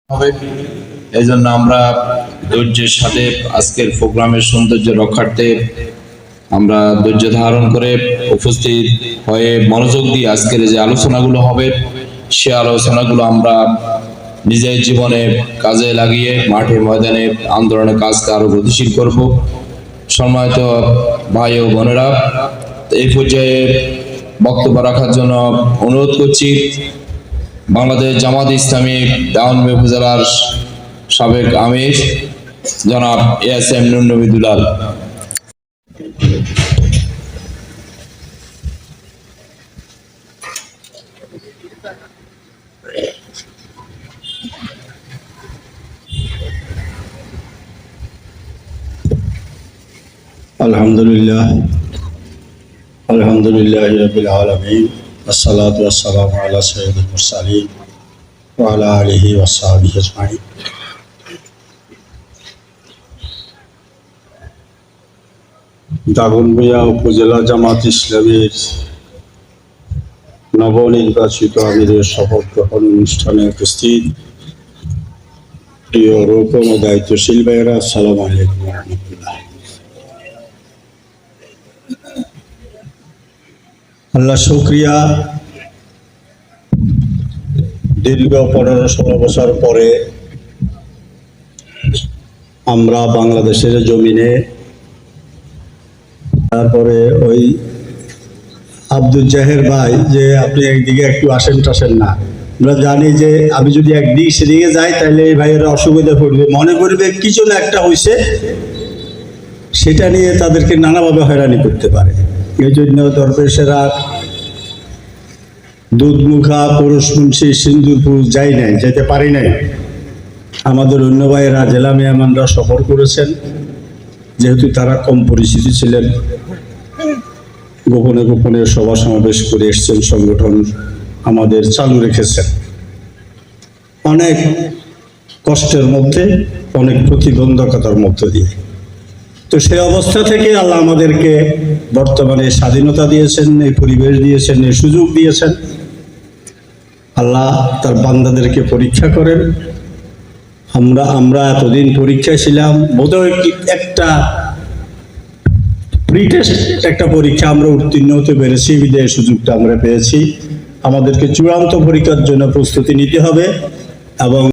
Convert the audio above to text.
হবে। এই জন্য আমরা ধৈর্যের সাথে আজকের প্রোগ্রামের সৌন্দর্য রক্ষার্থে আমরা ধৈর্য ধারণ করে উপস্থিত হয়ে মনোযোগ দিয়ে আজকের যে আলোচনাগুলো হবে সে আলোচনাগুলো আমরা নিজের জীবনে কাজে লাগিয়ে মাঠে ময়দানে আন্দোলনের কাজকে আরো গতিশীল করব। সম্মানিত ভাই ও বোনেরা, এই পর্যায়ে বক্তব্য রাখার জন্য অনুরোধ করছি বাংলাদেশ জামাত ইসলামী দেওয়ানবাগি উপজেলার সাবেক আমির জনাব এএসএম নূর নবী দুলাল। আলহামদুলিল্লাহ রাব্বিল আলামিন, আসসালাতু ওয়াসসালামু আলা সাইয়্যিদিল মুরসালিন ওয়া আলা আলিহি ওয়া সাহবিহি আজমাইন। দাগনভূঞা উপজেলা জামাত ইসলামীর নবনির্বাচিত আমিরের শপথ গ্রহণ অনুষ্ঠানে উপস্থিত প্রিয় রোকন ও দায়িত্বশীল ভাইয়েরা, আসসালামু আলাইকুম ওয়া রাহমাতুল্লাহ। আল্লাহ শুকরিয়া, দীর্ঘ 15-16 বছর পরে আমরা বাংলাদেশের জমিনে, তারপরে ওই আব্দুল জাহের ভাই যে আপনি একদিকে একটু আসেন টাসেন না, আমরা জানি যে আমি যদি একদিকে সেদিকে যাই তাহলে এই ভাইয়েরা অসুবিধা পড়বে, মনে করবে কিছু না একটা হয়েছে, সেটা নিয়ে তাদেরকে নানাভাবে হয়রানি করতে পারে। এই জন্য দরবেশেরা দুধমুখা, পুরুষ মুন্সি, সিন্দুরপুর যাই নাই, যেতে পারি নাই। আমাদের অন্য ভাইয়েরা জেলা মেহমানরা সফর করেছেন, যেহেতু তারা কম পরিচিতি ছিলেন, গোপনে গোপনে সভা সমাবেশ করে এসছেন, সংগঠন আমাদের চালু রেখেছেন অনেক কষ্টের মধ্যে, অনেক প্রতিবন্ধকতার মধ্য দিয়ে। তো সেই অবস্থা থেকে আল্লাহ আমাদেরকে বর্তমানে স্বাধীনতা দিয়েছেন, এই পরিবেশ দিয়েছেন, এই সুযোগ দিয়েছেন। আল্লাহ তার বান্দাদেরকে পরীক্ষা করেন। আমরা এতদিন পরীক্ষায় ছিলাম, বোধহয় একটা প্রিটেস্ট, একটা পরীক্ষা আমরা উত্তীর্ণ হতে পেরেছি, বিদায় সুযোগটা আমরা পেয়েছি। আমাদেরকে চূড়ান্ত পরীক্ষার জন্য প্রস্তুতি নিতে হবে এবং